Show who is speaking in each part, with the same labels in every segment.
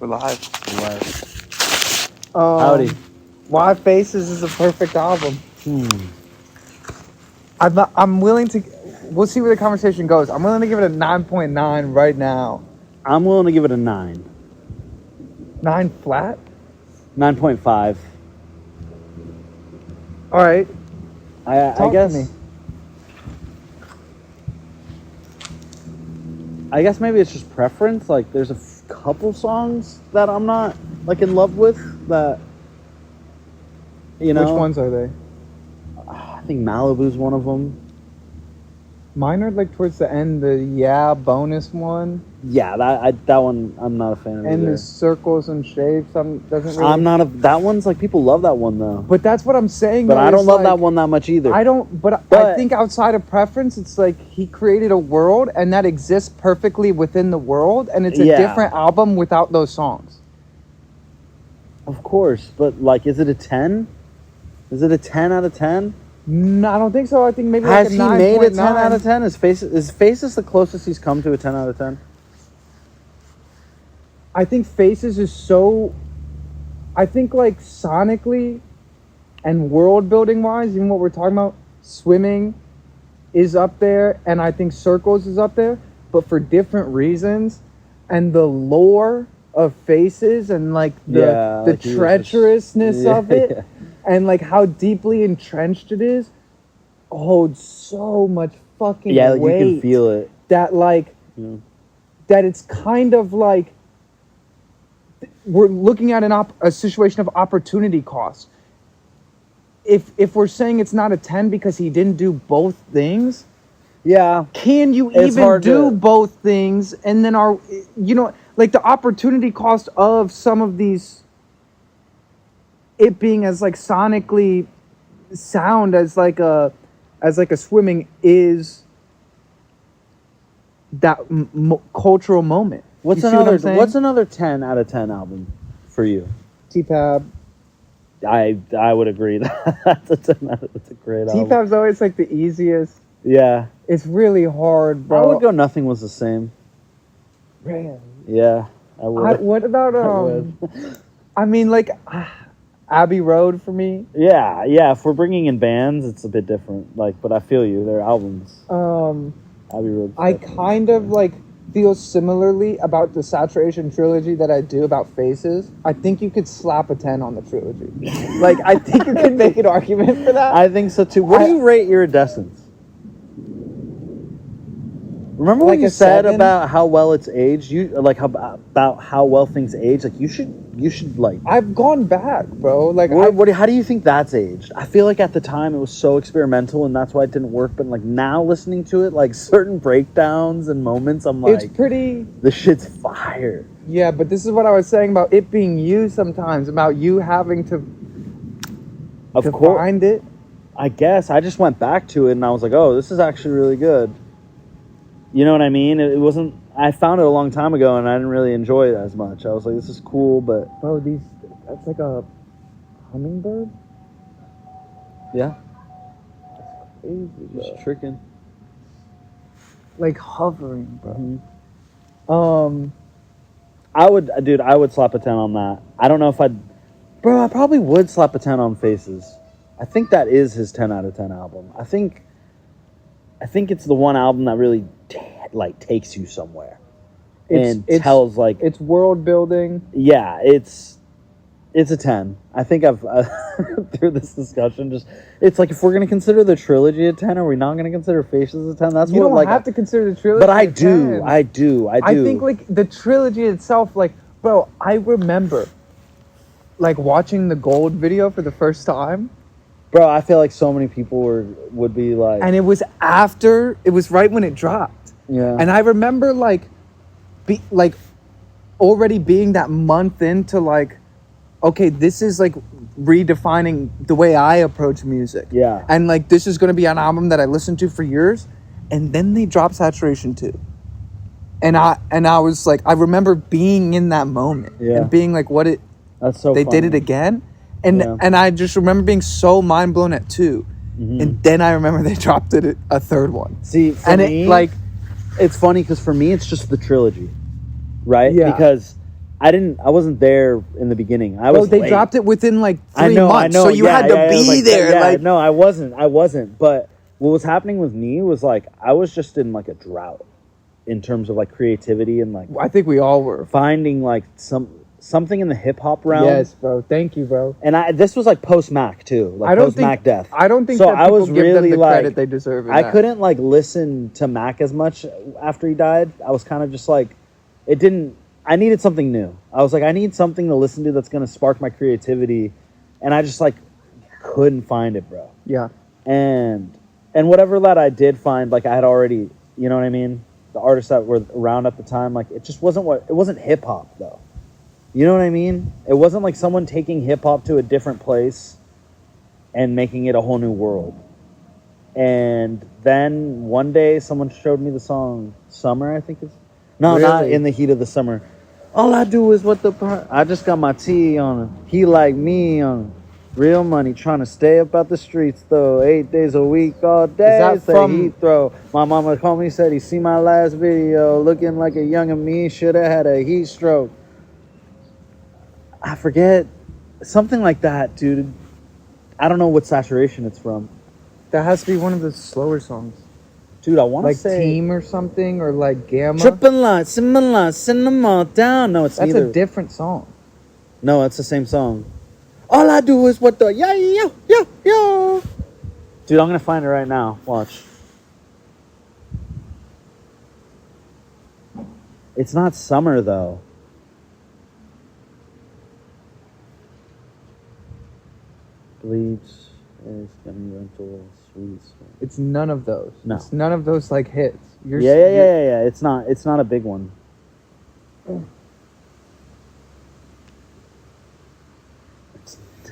Speaker 1: We're live.
Speaker 2: Howdy.
Speaker 1: Why Faces is a perfect album. I'm willing to. We'll see where the conversation goes. I'm willing to give it a 9.9 right now.
Speaker 2: I'm willing to give it a 9.
Speaker 1: 9 flat.
Speaker 2: 9.5.
Speaker 1: All right.
Speaker 2: I guess.
Speaker 1: To me.
Speaker 2: I guess maybe it's just preference. Like, there's a couple songs that I'm not like in love with. That
Speaker 1: Which ones are they?
Speaker 2: I think Malibu's one of them.
Speaker 1: Mine are like towards the end. The bonus one.
Speaker 2: Yeah, that one I'm not a fan of.
Speaker 1: And
Speaker 2: either.
Speaker 1: the circles and shapes. Doesn't really.
Speaker 2: I'm not a. That one's like people love that one though.
Speaker 1: But that's what I'm saying.
Speaker 2: But
Speaker 1: though,
Speaker 2: I don't love
Speaker 1: like,
Speaker 2: that one that much either.
Speaker 1: I don't. But I think outside of preference, it's like he created a world, and that exists perfectly within the world, and it's a different album without those songs.
Speaker 2: Of course, but like, is it a 10? Is it a 10 out of 10?
Speaker 1: No, I don't think so. I think maybe
Speaker 2: Has
Speaker 1: like a
Speaker 2: he made a 10
Speaker 1: 9.9.
Speaker 2: out of 10? Is Faces the closest he's come to a 10 out of 10?
Speaker 1: I think Faces is so. I think like sonically, and world building wise, even what we're talking about, Swimming is up there, and I think Circles is up there, but for different reasons, and the lore of Faces and like the
Speaker 2: like
Speaker 1: treacherousness of it. And like how deeply entrenched it is, holds so much fucking
Speaker 2: like
Speaker 1: weight.
Speaker 2: you can feel it.
Speaker 1: That like, that it's kind of like we're looking at a situation of opportunity cost. If we're saying it's not a 10 because he didn't do both things, can you even do both things? And then like the opportunity cost of some of these. It being as like sonically sound as like a Swimming is that cultural moment.
Speaker 2: What's another 10 out of 10 album for you?
Speaker 1: T-Fab.
Speaker 2: I would agree that's a 10 out of, that's a great album.
Speaker 1: T-Fab's always like the easiest.
Speaker 2: Yeah.
Speaker 1: It's really hard, bro.
Speaker 2: I would go Nothing Was the Same.
Speaker 1: Really?
Speaker 2: Yeah, I would.
Speaker 1: What about I mean like Abbey Road for me.
Speaker 2: Yeah. If we're bringing in bands, it's a bit different. Like, but I feel you. They're albums. Abbey Road.
Speaker 1: I kind of like feel similarly about the Saturation trilogy that I do about Faces. I think you could slap a 10 on the trilogy. Like, I think you could make an argument for that.
Speaker 2: I think so too. What do you rate Iridescence? Remember what
Speaker 1: like
Speaker 2: you said
Speaker 1: 7?
Speaker 2: about how well it's aged? You like about how well things age. Like you should like.
Speaker 1: I've gone back, bro. Like,
Speaker 2: how do you think that's aged? I feel like at the time it was so experimental, and that's why it didn't work. But like now, listening to it, like certain breakdowns and moments, I'm like,
Speaker 1: it's pretty.
Speaker 2: This shit's fire.
Speaker 1: Yeah, but this is what I was saying about it being you sometimes, about you having to find it.
Speaker 2: I guess I just went back to it, and I was like, oh, this is actually really good. You know what I mean? It wasn't. I found it a long time ago, and I didn't really enjoy it as much. I was like, "This is cool," but
Speaker 1: that's like a hummingbird.
Speaker 2: Yeah,
Speaker 1: that's crazy.
Speaker 2: Just tricking,
Speaker 1: like hovering, bro.
Speaker 2: Mm-hmm. I would slap a 10 on that. I don't know if I probably would slap a 10 on Faces. I think that is his 10 out of 10 album. I think it's the one album that really takes you somewhere tells like
Speaker 1: it's world building.
Speaker 2: Yeah, it's a 10. I think I've through this discussion it's like if we're gonna consider the trilogy a 10, are we not gonna consider Faces a 10? That's
Speaker 1: you
Speaker 2: what
Speaker 1: don't
Speaker 2: like
Speaker 1: have to consider the trilogy.
Speaker 2: But I do. I
Speaker 1: think like the trilogy itself, like bro, I remember like watching the Gold video for the first time.
Speaker 2: Bro, I feel like so many people would be like...
Speaker 1: And it was right when it dropped.
Speaker 2: Yeah.
Speaker 1: And I remember already being that month into like, okay, this is like redefining the way I approach music.
Speaker 2: Yeah.
Speaker 1: And like, this is going to be an album that I listened to for years. And then they dropped Saturation 2. And I was like, I remember being in that moment.
Speaker 2: Yeah.
Speaker 1: And being like,
Speaker 2: that's so
Speaker 1: they
Speaker 2: funny.
Speaker 1: did it again. And I just remember being so mind blown at 2. Mm-hmm. And then I remember they dropped it a third one.
Speaker 2: See, for me, it's funny because for me, it's just the trilogy, right?
Speaker 1: Yeah.
Speaker 2: Because I wasn't there in the beginning. I
Speaker 1: Bro,
Speaker 2: was
Speaker 1: they
Speaker 2: late.
Speaker 1: dropped it within like 3
Speaker 2: I know,
Speaker 1: months,
Speaker 2: I know.
Speaker 1: so you had to
Speaker 2: it was
Speaker 1: be there.
Speaker 2: Yeah,
Speaker 1: like,
Speaker 2: no, I wasn't. But what was happening with me was like I was just in like a drought in terms of like creativity and like
Speaker 1: I think we all were.
Speaker 2: finding like something in the hip hop realm.
Speaker 1: Yes, bro. Thank you, bro.
Speaker 2: And this was like post Mac too, like
Speaker 1: I don't
Speaker 2: post
Speaker 1: think
Speaker 2: Mac death.
Speaker 1: I don't think
Speaker 2: so.
Speaker 1: that
Speaker 2: I
Speaker 1: people
Speaker 2: was
Speaker 1: give
Speaker 2: really
Speaker 1: them the
Speaker 2: like
Speaker 1: credit they deserve. In
Speaker 2: I
Speaker 1: that.
Speaker 2: couldn't like listen to Mac as much after he died. I was kind of just like, it didn't. I needed something new. I was like, I need something to listen to that's gonna spark my creativity, and I just like couldn't find it, bro.
Speaker 1: Yeah.
Speaker 2: And whatever that I did find, like I had already, you know what I mean. The artists that were around at the time, like it just wasn't hip hop though. You know what I mean? It wasn't like someone taking hip hop to a different place and making it a whole new world. And then one day someone showed me the song Summer, I think it's. No, not
Speaker 1: Really?
Speaker 2: In the Heat of the Summer. All I do is I just got my T on it. He like me on it. Real money, trying to stay up out the streets though. 8 days a week, all day.
Speaker 1: that
Speaker 2: Say
Speaker 1: from-
Speaker 2: he throw. My mama called me, said he see my last video, looking like a younger me. Shoulda had a heat stroke. I forget, something like that, dude. I don't know what saturation it's from,
Speaker 1: That has to be one of the slower songs,
Speaker 2: dude. I want to
Speaker 1: like
Speaker 2: say
Speaker 1: Team or something, or like Gamma.
Speaker 2: tripping lights, similar, send them all down. No, it's
Speaker 1: That's
Speaker 2: neither.
Speaker 1: a different song.
Speaker 2: No, it's the same song. All I do is what the yo. Dude, I'm gonna find it right now. Watch. It's not Summer though. Bleach, Gummy Rental, Sweet.
Speaker 1: It's none of those.
Speaker 2: No.
Speaker 1: It's none of those like hits.
Speaker 2: Yeah. It's not a big one.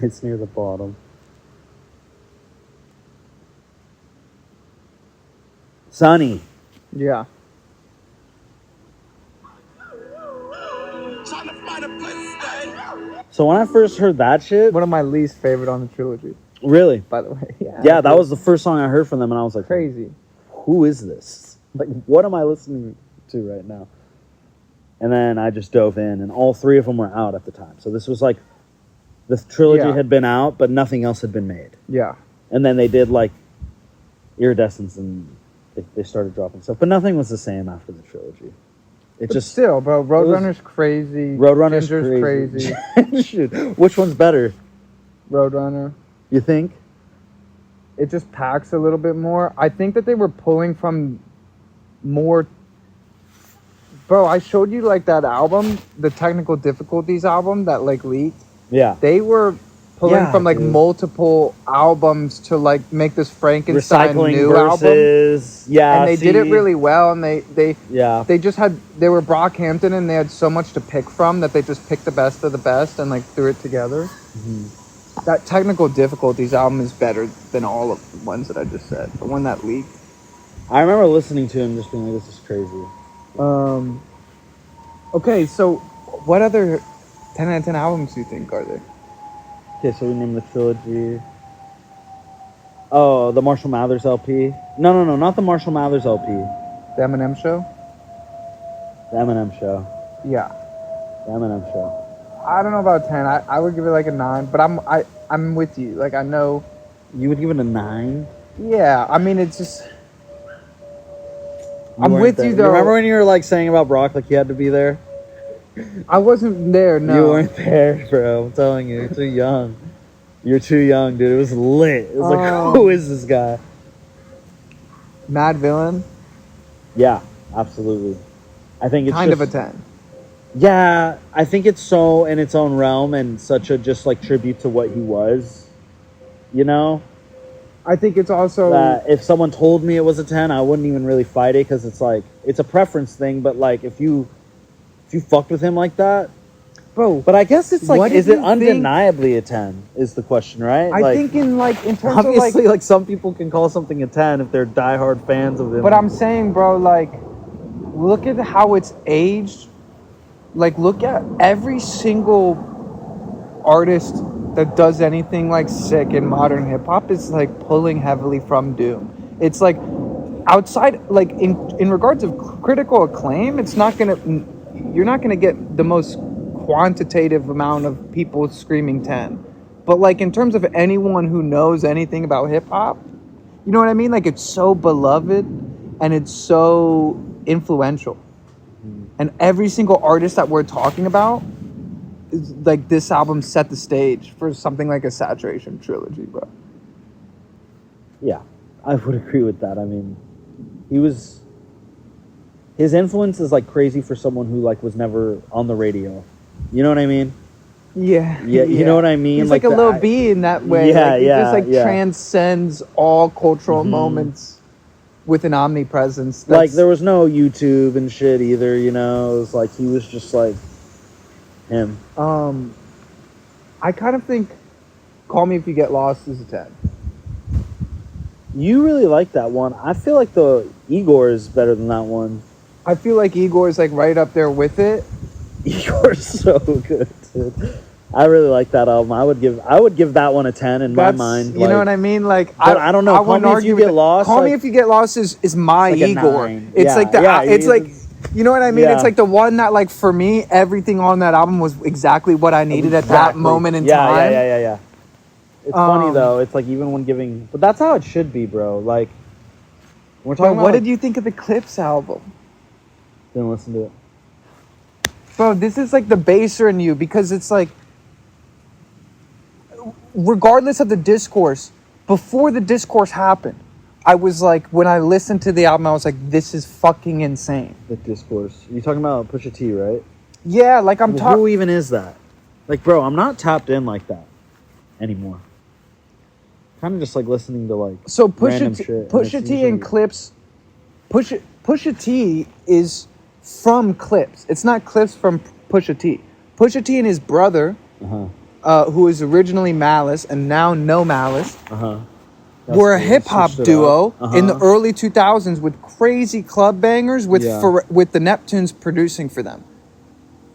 Speaker 2: It's near the bottom. Sunny.
Speaker 1: Yeah.
Speaker 2: So when I first heard that shit,
Speaker 1: One of my least favorite on the trilogy,
Speaker 2: really,
Speaker 1: by the way.
Speaker 2: yeah, that was the first song I heard from them, and I was like,
Speaker 1: crazy.
Speaker 2: who is this? Like, what am I listening to right now? And then I just dove in, and all three of them were out at the time. So this was like, the trilogy
Speaker 1: Yeah.
Speaker 2: had been out, but nothing else had been made.
Speaker 1: Yeah.
Speaker 2: And then they did like Iridescence, and they started dropping stuff, but nothing was the same after the trilogy. It
Speaker 1: But
Speaker 2: just
Speaker 1: still, bro, Roadrunner's crazy.
Speaker 2: Roadrunner's
Speaker 1: Ginger's crazy.
Speaker 2: Shoot. Which one's better?
Speaker 1: Roadrunner.
Speaker 2: You think?
Speaker 1: It just packs a little bit more. I think that they were pulling from more. Bro, I showed you like that album, the Technical Difficulties album that like leaked.
Speaker 2: Yeah.
Speaker 1: They were pulling
Speaker 2: Yeah,
Speaker 1: from like
Speaker 2: dude.
Speaker 1: multiple albums to like make this Frankenstein
Speaker 2: Recycling
Speaker 1: new album.
Speaker 2: verses. Yeah.
Speaker 1: And they did it really well, and they
Speaker 2: Yeah.
Speaker 1: just had, they were Brockhampton, and they had so much to pick from that they just picked the best of the best and like threw it together.
Speaker 2: Mm-hmm.
Speaker 1: That Technical Difficulties album is better than all of the ones that I just said. The one that leaked.
Speaker 2: I remember listening to him just being like, this is crazy.
Speaker 1: Okay, so what other 10 out of 10 albums do you think are there?
Speaker 2: Okay, so we named the trilogy. Oh, the Marshall Mathers LP. No, not the Marshall Mathers LP.
Speaker 1: The Eminem Show?
Speaker 2: The Eminem Show.
Speaker 1: Yeah.
Speaker 2: The Eminem Show.
Speaker 1: I don't know about 10. I would give it like a 9, but I'm with you. Like, I know.
Speaker 2: You would give it a 9?
Speaker 1: Yeah, I mean, it's just.
Speaker 2: You
Speaker 1: I'm
Speaker 2: weren't
Speaker 1: with
Speaker 2: there.
Speaker 1: you, though.
Speaker 2: Remember when you were like saying about Brock, like you had to be there?
Speaker 1: I wasn't there, no.
Speaker 2: You weren't there, bro. I'm telling you, you're too young. You're too young, dude. It was lit. It was like, who is this guy?
Speaker 1: Mad Villain?
Speaker 2: Yeah, absolutely. I think it's
Speaker 1: Kind
Speaker 2: just,
Speaker 1: of a 10.
Speaker 2: Yeah, I think it's so in its own realm and such a just like tribute to what he was. You know?
Speaker 1: I think it's also.
Speaker 2: That if someone told me it was a 10, I wouldn't even really fight it because it's like, it's a preference thing, but like if you fucked with him like that.
Speaker 1: Bro,
Speaker 2: But I guess it's like,
Speaker 1: What
Speaker 2: is
Speaker 1: if
Speaker 2: it
Speaker 1: you think-
Speaker 2: undeniably a 10 is the question, right?
Speaker 1: I
Speaker 2: like,
Speaker 1: think in terms of
Speaker 2: obviously, like some people can call something a 10 if they're diehard fans of him.
Speaker 1: But I'm saying, bro, like, look at how it's aged. Like, look at every single artist that does anything like sick in modern hip hop is like pulling heavily from Doom. It's like outside, like in regards of critical acclaim, it's not gonna. You're not gonna get the most quantitative amount of people screaming 10. But like in terms of anyone who knows anything about hip hop, you know what I mean? Like it's so beloved and it's so influential. And every single artist that we're talking about is like this album set the stage for something like a Saturation trilogy, bro.
Speaker 2: Yeah, I would agree with that. I mean, his influence is like crazy for someone who like was never on the radio. You know what I mean?
Speaker 1: Yeah.
Speaker 2: Yeah, you know what I mean?
Speaker 1: He's like a little B in that way.
Speaker 2: Yeah,
Speaker 1: like, he
Speaker 2: yeah,
Speaker 1: just like
Speaker 2: yeah.
Speaker 1: transcends all cultural moments with an omnipresence.
Speaker 2: Like there was no YouTube and shit either, you know? It was like he was just like him.
Speaker 1: I kind of think Call Me If You Get Lost is a 10.
Speaker 2: You really like that one. I feel like the Igor is better than that one.
Speaker 1: I feel like Igor is like right up there with it.
Speaker 2: Igor's so good, dude. I really like that album. I would give that one a 10 in my mind.
Speaker 1: You know what I mean? Like,
Speaker 2: but I don't know. Call Me If You Get Lost.
Speaker 1: Call Me If You Get Lost is my
Speaker 2: like a
Speaker 1: Igor.
Speaker 2: 9.
Speaker 1: It's
Speaker 2: Yeah,
Speaker 1: like the.
Speaker 2: yeah,
Speaker 1: It's like, you know what I mean?
Speaker 2: Yeah.
Speaker 1: It's like the one that, like, for me, everything on that album was exactly what I needed at that
Speaker 2: Exactly.
Speaker 1: moment in
Speaker 2: Yeah,
Speaker 1: time.
Speaker 2: Yeah. It's funny though. It's like even when giving, but that's how it should be, bro. Like we're
Speaker 1: But
Speaker 2: talking.
Speaker 1: what
Speaker 2: about,
Speaker 1: did you think of the Clips album?
Speaker 2: Didn't listen to it.
Speaker 1: Bro, this is like the baser in you because it's like, regardless of the discourse, before the discourse happened, I was like, when I listened to the album, I was like, this is fucking insane.
Speaker 2: The discourse. You talking about Pusha T, right?
Speaker 1: Yeah, like I'm talking.
Speaker 2: Who even is that? Like, bro, I'm not tapped in like that anymore. Kind of just like listening to like
Speaker 1: So
Speaker 2: random shit.
Speaker 1: Pusha T and Clips. Pusha T is from Clips. It's not Clips from Pusha T. Pusha T and his brother, who is originally Malice and now No Malice, were a hip hop duo in the early 2000s with crazy club bangers with the Neptunes producing for them.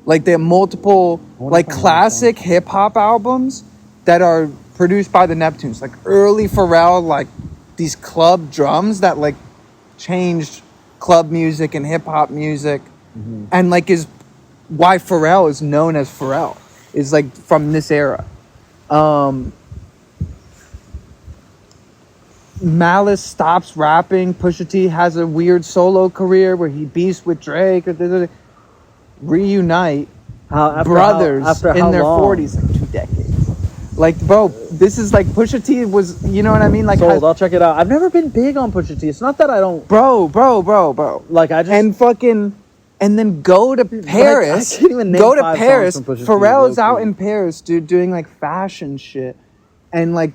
Speaker 1: Like they have multiple like classic hip hop albums that are produced by the Neptunes, like early Pharrell, like these club drums that like changed club music and hip hop music, and like is why Pharrell is known as Pharrell, is like from this era. Malice stops rapping. Pusha T has a weird solo career where he beefs with Drake. Reunite. Brothers in their 40s, like 2 decades. Like, bro, this is like Pusha T was, you know what I mean? Like,
Speaker 2: sold. I'll check it out. I've never been big on Pusha T. It's not that I don't.
Speaker 1: Bro.
Speaker 2: Like I just
Speaker 1: and then go to Paris.
Speaker 2: I can't even name
Speaker 1: go to
Speaker 2: 5
Speaker 1: Paris.
Speaker 2: songs from Pusha T,
Speaker 1: Pharrell is
Speaker 2: low-key.
Speaker 1: out in Paris, dude, doing like fashion shit, and like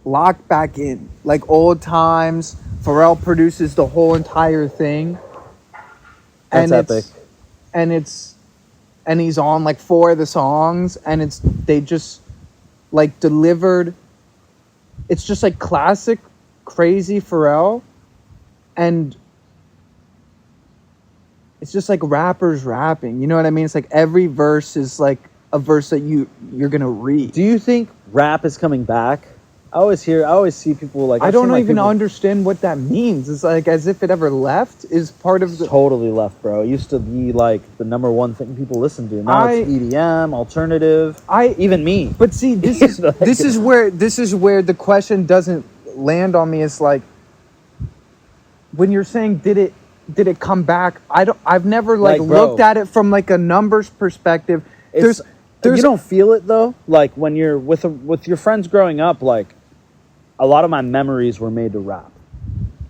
Speaker 1: locked back in, like old times. Pharrell produces the whole entire thing.
Speaker 2: That's epic.
Speaker 1: And he's on like 4 of the songs, and they just like delivered. It's just like classic, crazy Pharrell, and it's just like rappers rapping. You know what I mean? It's like every verse is like a verse that you're gonna read.
Speaker 2: Do you think rap is coming back? I always see people like
Speaker 1: I don't even understand what that means. It's like as if it ever left is part of the.
Speaker 2: Totally left, bro. It used to be like the number one thing people listen to. Now it's EDM, alternative. Even me.
Speaker 1: But see, this is where the question doesn't land on me. It's like when you're saying did it come back? I've never looked at it from like a numbers perspective. There's
Speaker 2: you don't feel it though. Like when you're with your friends growing up, like a lot of my memories were made to rap.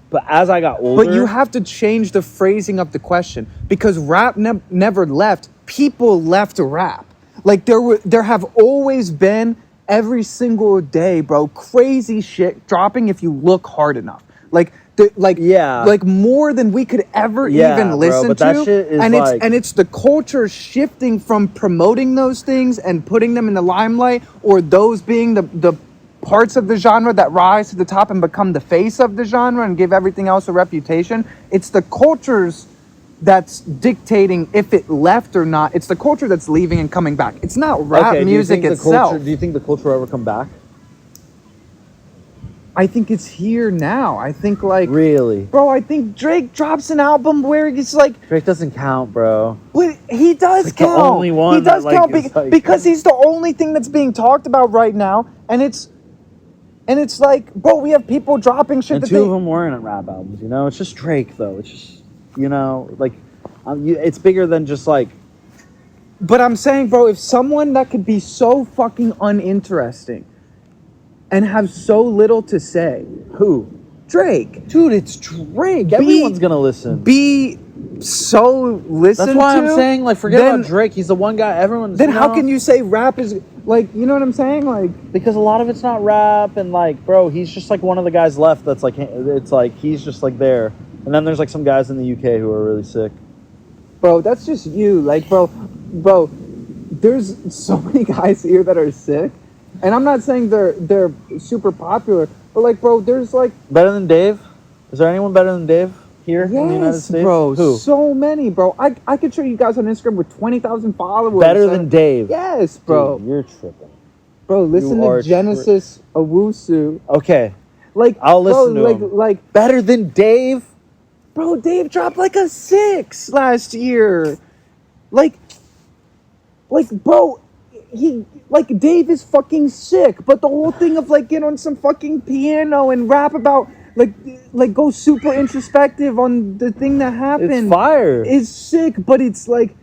Speaker 2: But as I got older,
Speaker 1: but you have to change the phrasing of the question because rap never left. People left to rap. Like there have always been every single day, bro, crazy shit dropping if you look hard enough. Like more than we could ever even listen
Speaker 2: but
Speaker 1: to.
Speaker 2: That shit is
Speaker 1: and it's the culture shifting from promoting those things and putting them in the limelight, or those being the parts of the genre that rise to the top and become the face of the genre and give everything else a reputation. It's the cultures that's dictating if it left or not. It's the culture that's leaving and coming back. It's not rap music itself.
Speaker 2: Do you think the culture will ever come back?
Speaker 1: I think it's here now. I think like,
Speaker 2: Really?
Speaker 1: bro, I think Drake drops an album where it's like,
Speaker 2: Drake doesn't count, bro.
Speaker 1: but he does
Speaker 2: Like the
Speaker 1: count.
Speaker 2: only one
Speaker 1: He does
Speaker 2: that, like,
Speaker 1: count
Speaker 2: is, like-
Speaker 1: because he's the only thing that's being talked about right now, and it's like, bro, we have people dropping shit
Speaker 2: And
Speaker 1: that
Speaker 2: two
Speaker 1: they.
Speaker 2: of them weren't rap albums, you know? It's just Drake, though. It's just, you know, like, it's bigger than just, like,
Speaker 1: But I'm saying, bro, if someone that could be so fucking uninteresting and have so little to say,
Speaker 2: who?
Speaker 1: Drake,
Speaker 2: Dude, it's Drake. Everyone's gonna listen.
Speaker 1: be so listened
Speaker 2: That's why
Speaker 1: to,
Speaker 2: I'm saying, like, forget
Speaker 1: then-
Speaker 2: about Drake. He's the one guy everyone's.
Speaker 1: Then how can you say rap is like, you know what I'm saying? Like,
Speaker 2: Because a lot of it's not rap, and like, bro, he's just like one of the guys left. That's like, it's like he's just like there. And then there's like some guys in the UK who are really sick.
Speaker 1: bro, that's just you. Like, bro, there's so many guys here that are sick, and I'm not saying they're super popular, but like, bro, there's like,
Speaker 2: Better than Dave? Is there anyone better than Dave here in the United
Speaker 1: yes,
Speaker 2: States?
Speaker 1: bro,
Speaker 2: Who?
Speaker 1: so many, bro. I could show you guys on Instagram with 20,000 followers.
Speaker 2: Better than Dave?
Speaker 1: Yes, bro.
Speaker 2: Dude, you're tripping.
Speaker 1: Bro, listen
Speaker 2: You are
Speaker 1: to Genesis Owusu.
Speaker 2: Okay,
Speaker 1: Like,
Speaker 2: I'll listen
Speaker 1: bro,
Speaker 2: to
Speaker 1: like,
Speaker 2: him.
Speaker 1: like,
Speaker 2: better than Dave?
Speaker 1: bro, Dave dropped like a 6 last year. Like, bro, Dave is fucking sick. But the whole thing of like get on some fucking piano and rap about like go super introspective on the thing that happened.
Speaker 2: It's fire.
Speaker 1: Is sick, but it's like,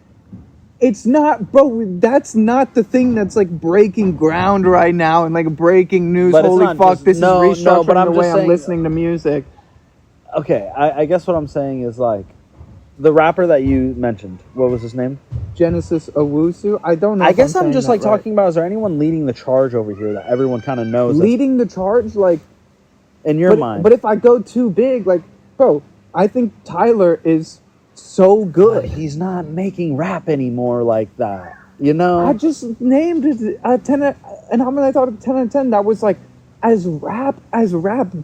Speaker 1: it's not, bro. That's not the thing that's like breaking ground right now and like breaking news.
Speaker 2: But it's
Speaker 1: Holy
Speaker 2: not
Speaker 1: fuck,
Speaker 2: just-
Speaker 1: this
Speaker 2: no,
Speaker 1: is
Speaker 2: no,
Speaker 1: restructuring
Speaker 2: but I'm
Speaker 1: the
Speaker 2: just
Speaker 1: way I'm
Speaker 2: saying-
Speaker 1: listening to music.
Speaker 2: Okay, I guess what I'm saying is like, the rapper that you mentioned, what was his name?
Speaker 1: Genesis Owusu. I don't know.
Speaker 2: I
Speaker 1: if
Speaker 2: guess I'm
Speaker 1: saying
Speaker 2: just
Speaker 1: that
Speaker 2: like
Speaker 1: right.
Speaker 2: talking about, is there anyone leading the charge over here that everyone kind of knows that's
Speaker 1: leading the charge, like.
Speaker 2: in your mind?
Speaker 1: But if I go too big, like, bro, I think Tyler is so
Speaker 2: But
Speaker 1: good.
Speaker 2: he's not making rap anymore like that, you know?
Speaker 1: I just named it a 10, and how many I thought of 10 out of 10. That was like as rap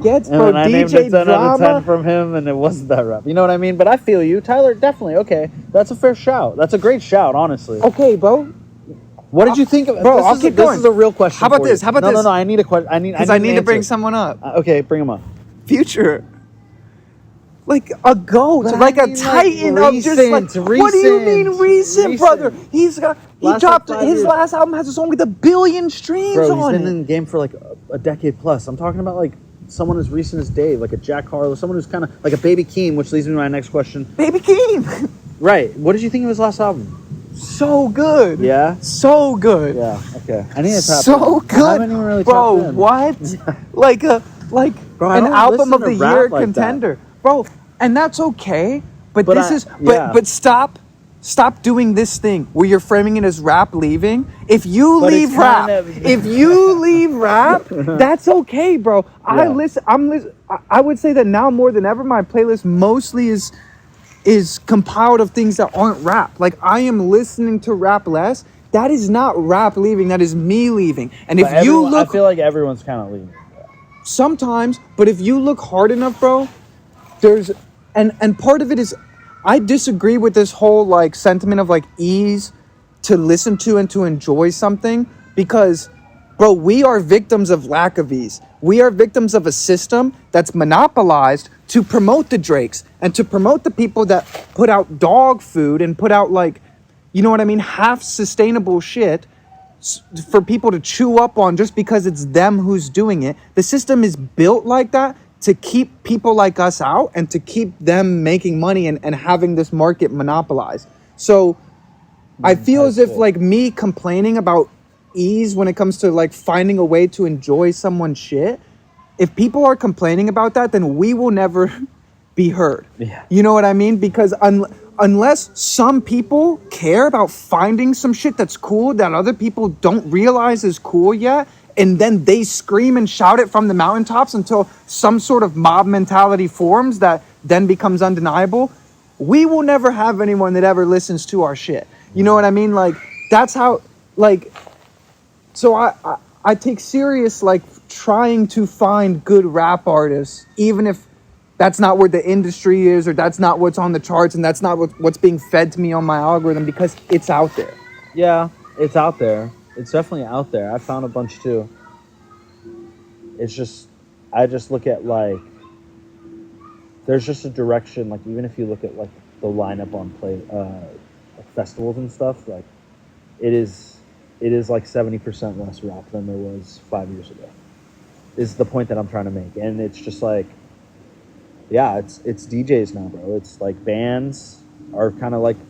Speaker 1: gets,
Speaker 2: and
Speaker 1: bro.
Speaker 2: then I named
Speaker 1: DJ
Speaker 2: it 10 out of 10
Speaker 1: Drama.
Speaker 2: from him, and it wasn't that rap. You know what I mean? But I feel you. Tyler, definitely. Okay, that's a fair shout. That's a great shout, honestly.
Speaker 1: Okay, bro.
Speaker 2: What did you think of
Speaker 1: Bro,
Speaker 2: this?
Speaker 1: I'll
Speaker 2: Is,
Speaker 1: keep
Speaker 2: this
Speaker 1: going.
Speaker 2: is a real question.
Speaker 1: How about
Speaker 2: for
Speaker 1: this?
Speaker 2: you.
Speaker 1: How about
Speaker 2: no,
Speaker 1: this?
Speaker 2: No, I need a question. I need
Speaker 1: Because I need
Speaker 2: an
Speaker 1: to bring
Speaker 2: answer.
Speaker 1: someone up.
Speaker 2: Okay, bring him up.
Speaker 1: Future. Like a goat,
Speaker 2: But I
Speaker 1: like a
Speaker 2: mean, like,
Speaker 1: titan of just like.
Speaker 2: recent,
Speaker 1: What do you mean
Speaker 2: recent,
Speaker 1: recent,
Speaker 2: recent.
Speaker 1: brother? He
Speaker 2: Last,
Speaker 1: dropped
Speaker 2: like, 5
Speaker 1: his
Speaker 2: years.
Speaker 1: last album has a song with 1 billion streams
Speaker 2: Bro,
Speaker 1: on
Speaker 2: he's been
Speaker 1: it.
Speaker 2: in the game for like a decade plus. I'm talking about like someone as recent as Dave, like a Jack Harlow, someone who's kind of like a Baby Keem, which leads me to my next question.
Speaker 1: Baby Keem,
Speaker 2: Right. What did you think of his last album?
Speaker 1: so good.
Speaker 2: Yeah.
Speaker 1: So good.
Speaker 2: Yeah. Okay. I need to tap
Speaker 1: So
Speaker 2: in.
Speaker 1: good,
Speaker 2: I haven't even really
Speaker 1: bro.
Speaker 2: tapped in.
Speaker 1: What? like
Speaker 2: Bro, I
Speaker 1: an
Speaker 2: don't
Speaker 1: album
Speaker 2: listen
Speaker 1: of
Speaker 2: to
Speaker 1: the
Speaker 2: rap
Speaker 1: year
Speaker 2: like
Speaker 1: contender, bro. And that's okay. But,
Speaker 2: But
Speaker 1: this
Speaker 2: I-
Speaker 1: is
Speaker 2: yeah.
Speaker 1: but stop doing this thing where you're framing it as rap leaving. If you
Speaker 2: But
Speaker 1: leave
Speaker 2: it's
Speaker 1: rap,
Speaker 2: kind of-
Speaker 1: if you leave rap, that's okay, bro. I
Speaker 2: Yeah.
Speaker 1: listen. I would say that now more than ever, my playlist mostly is compiled of things that aren't rap. Like I am listening to rap less. That is not rap leaving. That is me leaving. And if
Speaker 2: But
Speaker 1: you
Speaker 2: everyone-
Speaker 1: look
Speaker 2: I feel like everyone's kind of leaving.
Speaker 1: sometimes, but if you look hard enough, bro, there's and part of it is I disagree with this whole like sentiment of like ease to listen to and to enjoy something because bro, we are victims of lack of ease. We are victims of a system that's monopolized to promote the Drakes and to promote the people that put out dog food and put out like, you know what I mean, half sustainable shit for people to chew up on just because it's them who's doing it. The system is built like that to keep people like us out and to keep them making money and having this market monopolized. So I feel as if
Speaker 2: cool.
Speaker 1: like me complaining about ease when it comes to like finding a way to enjoy someone's shit, if people are complaining about that, then we will never be heard.
Speaker 2: Yeah.
Speaker 1: You know what I mean? Because unless some people care about finding some shit that's cool that other people don't realize is cool yet, and then they scream and shout it from the mountaintops until some sort of mob mentality forms that then becomes undeniable, we will never have anyone that ever listens to our shit. You know what I mean? Like, that's how, like, so I take serious, like, trying to find good rap artists, even if that's not where the industry is, or that's not what's on the charts, and that's not what's being fed to me on my algorithm, because it's out there.
Speaker 2: Yeah, it's out there. It's definitely out there. I found a bunch too. It's just, I just look at like there's just a direction. Like even if you look at like the lineup on like festivals and stuff, like it is like 70% less rock than there was 5 years ago. Is the point that I'm trying to make, and it's just like, yeah, it's DJs now, bro. It's like bands are kind of like